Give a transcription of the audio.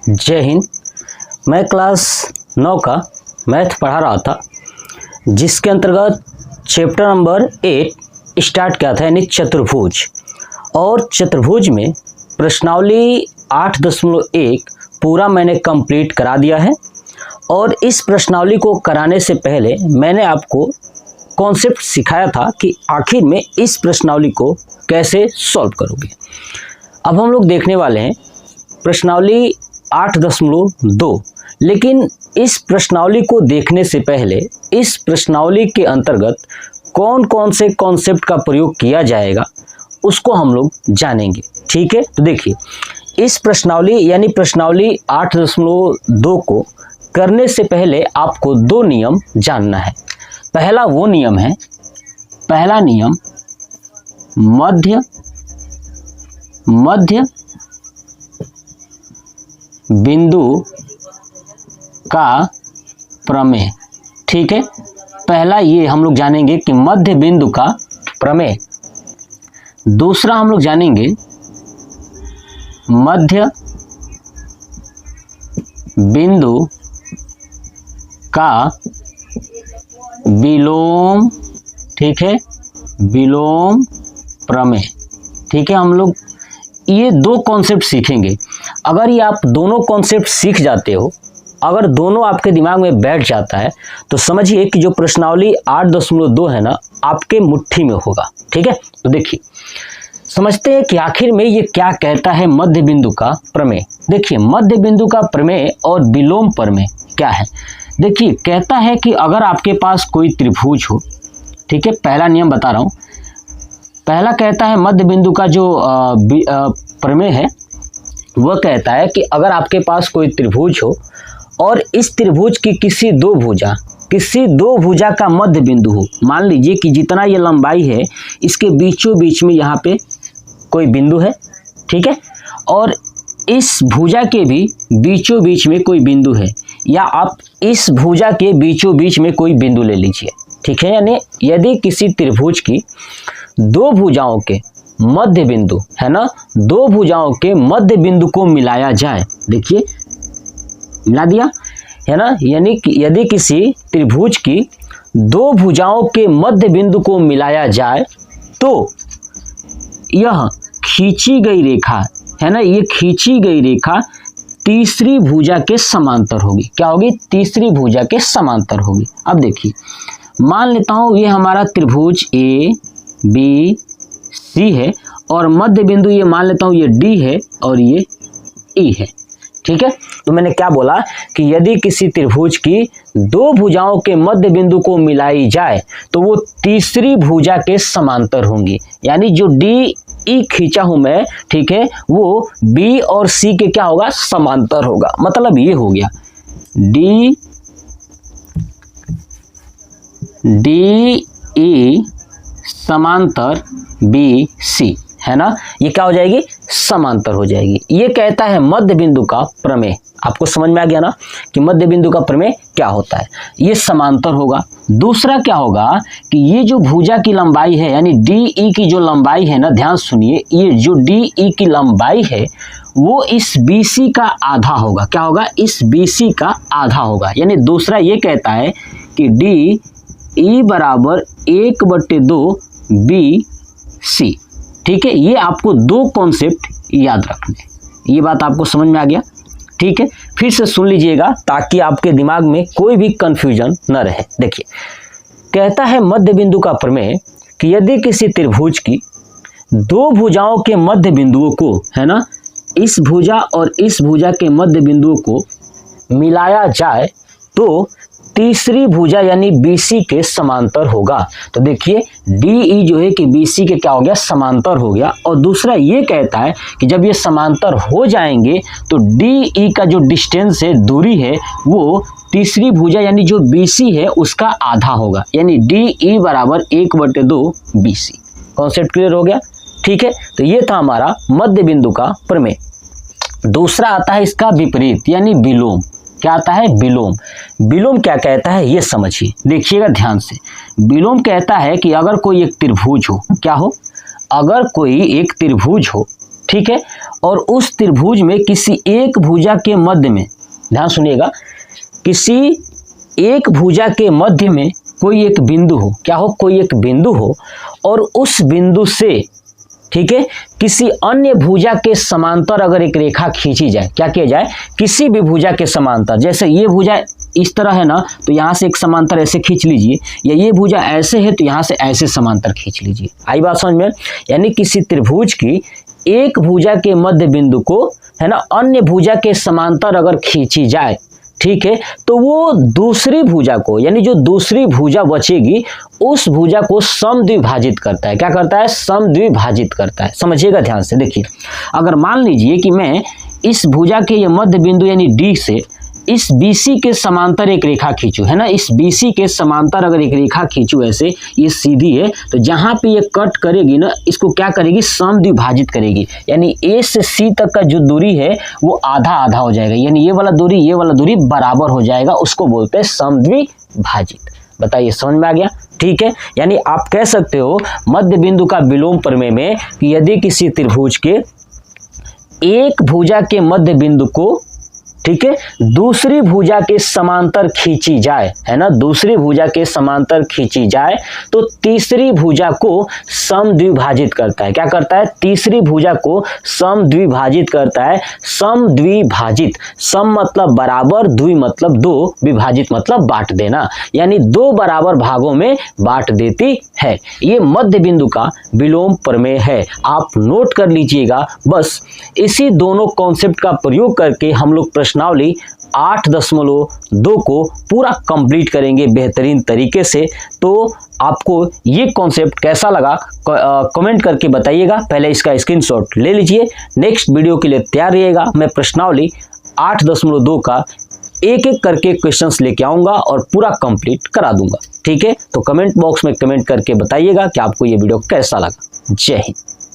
जय हिंद। मैं क्लास 9 का मैथ पढ़ा रहा था, जिसके अंतर्गत चैप्टर नंबर 8 स्टार्ट किया था, यानी चतुर्भुज। और चतुर्भुज में प्रश्नावली 8.1 पूरा मैंने कंप्लीट करा दिया है। और इस प्रश्नावली को कराने से पहले मैंने आपको कॉन्सेप्ट सिखाया था कि आखिर में इस प्रश्नावली को कैसे सॉल्व करोगे। अब हम लोग देखने वाले हैं प्रश्नावली 8.2। लेकिन इस प्रश्नावली को देखने से पहले इस प्रश्नावली के अंतर्गत कौन कौन से कॉन्सेप्ट का प्रयोग किया जाएगा उसको हम लोग जानेंगे। ठीक है, तो देखिए, इस प्रश्नावली यानी प्रश्नावली 8.2 को करने से पहले आपको दो नियम जानना है। पहला वो नियम है, पहला नियम मध्य बिंदु का प्रमेय। ठीक है, पहला ये हम लोग जानेंगे कि मध्य बिंदु का प्रमेय। दूसरा हम लोग जानेंगे मध्य बिंदु का विलोम। ठीक है, विलोम प्रमेय। ठीक है, हम लोग ये दो कॉन्सेप्ट सीखेंगे। अगर ये आप दोनों कॉन्सेप्ट सीख जाते हो, अगर दोनों आपके दिमाग में बैठ जाता है, तो समझिए कि जो प्रश्नावली 8.2 है ना, आपके मुट्ठी में होगा। ठीक है, तो देखिए, समझते हैं कि आखिर में ये क्या कहता है मध्य बिंदु का प्रमेय। देखिए, मध्य बिंदु का प्रमेय और विलोम प्रमेय क्या है। देखिए, कहता है कि अगर आपके पास कोई त्रिभुज हो, ठीक है, पहला नियम बता रहा हूँ। पहला कहता है मध्य बिंदु का जो प्रमेय है, वह कहता है कि अगर आपके पास कोई त्रिभुज हो और इस त्रिभुज की किसी दो भुजा का मध्य बिंदु हो। मान लीजिए कि जितना ये लंबाई है, इसके बीचों बीच में यहाँ पे कोई बिंदु है। ठीक है, और इस भुजा के भी बीचों बीच में कोई बिंदु है, या आप इस भुजा के बीचों बीच में कोई बिंदु ले लीजिए। ठीक है, यानी यदि किसी त्रिभुज की दो भुजाओं के मध्य बिंदु है ना, दो भुजाओं के मध्य बिंदु को मिलाया जाए। देखिए, मिला दिया है ना, यानी कि यदि किसी त्रिभुज की दो भुजाओं के मध्य बिंदु को मिलाया जाए तो यह खींची गई रेखा है ना, ये खींची गई रेखा तीसरी भुजा के समांतर होगी। क्या होगी? तीसरी भुजा के समांतर होगी। अब देखिए, मान लेता हूं ये हमारा त्रिभुज ए बी सी है और मध्य बिंदु ये मान लेता हूं ये डी है और ये ई है। ठीक है, तो मैंने क्या बोला कि यदि किसी त्रिभुज की दो भुजाओं के मध्य बिंदु को मिलाई जाए तो वो तीसरी भुजा के समांतर होंगी। यानी जो डी ई खींचा हूं मैं, ठीक है, वो बी और सी के क्या होगा? समांतर होगा। मतलब ये हो गया डी ई समांतर बी सी, है ना, ये क्या हो जाएगी? समांतर हो जाएगी। ये कहता है मध्य बिंदु का प्रमेय। आपको समझ में आ गया ना कि मध्य बिंदु का प्रमेय क्या होता है। ये समांतर होगा। दूसरा क्या होगा कि ये जो भुजा की लंबाई है, यानी डी ई की जो लंबाई है ना, ध्यान सुनिए, ये जो डी ई की लंबाई है वो इस बी सी का आधा होगा। क्या होगा? इस बी सी का आधा होगा। यानी दूसरा ये कहता है कि डी ई बराबर 1/2 बी सी। ठीक है, ये आपको दो कॉन्सेप्ट याद रखने। ये बात आपको समझ में आ गया? ठीक है, फिर से सुन लीजिएगा ताकि आपके दिमाग में कोई भी कंफ्यूजन न रहे। देखिए, कहता है मध्य बिंदु का प्रमेय कि यदि किसी त्रिभुज की दो भुजाओं के मध्य बिंदुओं को, है ना, इस भुजा और इस भुजा के मध्य बिंदुओं को मिलाया जाए तो तीसरी भुजा यानी BC के समांतर होगा। तो देखिए, DE जो है कि BC के क्या हो गया? समांतर हो गया। और दूसरा ये कहता है कि जब ये समांतर हो जाएंगे तो DE का जो डिस्टेंस है, दूरी है, वो तीसरी भुजा यानी जो BC है उसका आधा होगा। यानी DE बराबर 1/2 BC। कॉन्सेप्ट क्लियर हो गया? ठीक है, तो ये था हमारा मध्य बिंदु का प्रमेय। दूसरा आता है इसका विपरीत, यानी विलोम। क्या आता है? विलोम। विलोम क्या कहता है ये समझिए, देखिएगा ध्यान से। विलोम कहता है कि अगर कोई एक त्रिभुज हो, क्या हो? अगर कोई एक त्रिभुज हो, ठीक है, और उस त्रिभुज में किसी एक भुजा के मध्य में, ध्यान सुनिएगा, किसी एक भुजा के मध्य में कोई एक बिंदु हो, क्या हो, कोई एक बिंदु हो, और उस बिंदु से, ठीक है, किसी अन्य भुजा के समांतर अगर एक रेखा खींची जाए, क्या किया जाए, किसी भी भुजा के समांतर, जैसे ये भुजा इस तरह है ना, तो यहाँ से एक समांतर ऐसे खींच लीजिए, या ये भुजा ऐसे है तो यहाँ से ऐसे समांतर खींच लीजिए। आई बात समझ में? यानी किसी त्रिभुज की एक भुजा के मध्य बिंदु को, है ना, अन्य भुजा के समांतर अगर खींची जाए, ठीक है, तो वो दूसरी भुजा को, यानी जो दूसरी भुजा बचेगी उस भुजा को समद्विभाजित करता है। क्या करता है? समद्विभाजित करता है। समझिएगा ध्यान से, देखिए, अगर मान लीजिए कि मैं इस भुजा के ये मध्य बिंदु यानी डी से इस BC के समांतर एक रेखा खींचूं, है ना, इस BC के समांतर अगर एक रेखा खींचूं, ऐसे ये सीधी है, तो जहां पे ये कट करेगी ना, इसको क्या करेगी, समद्विभाजित करेगी, यानी A से C तक का जो दूरी है वो आधा आधा हो जाएगा, यानी ये वाला दूरी बराबर हो जाएगा, उसको बोलते हैं समद्विभाजित। बताइए, समझ में आ गया? ठीक है, यानी आप कह सकते हो मध्य बिंदु का विलोम प्रमेय में कि यदि किसी त्रिभुज के एक भुजा के मध्य बिंदु को, ठीक है, दूसरी भुजा के समांतर खींची जाए, है ना, दूसरी भुजा के समांतर खींची जाए, तो तीसरी भुजा को समद्विभाजित करता है। क्या करता है? तीसरी भुजा को समद्विभाजित करता है। समद्विभाजित, सम मतलब बराबर, द्वि मतलब दो, विभाजित मतलब बांट देना, यानी दो बराबर भागों में बांट देती है। ये मध्य बिंदु का विलोम प्रमेय है, आप नोट कर लीजिएगा। बस इसी दोनों कॉन्सेप्ट का प्रयोग करके हम लोग प्रश्नावली 8.2 को पूरा कंप्लीट करेंगे बेहतरीन तरीके से। तो आपको ये कॉन्सेप्ट कैसा लगा कमेंट करके बताइएगा। पहले इसका स्क्रीनशॉट ले लीजिए, नेक्स्ट वीडियो के लिए तैयार रहिएगा। मैं प्रश्नावली 8.2 का एक एक करके क्वेश्चंस लेके आऊंगा और पूरा कंप्लीट करा दूंगा। ठीक है, तो कमेंट बॉक्स में कमेंट करके बताइएगा कि आपको ये वीडियो कैसा लगा। जय हिंद।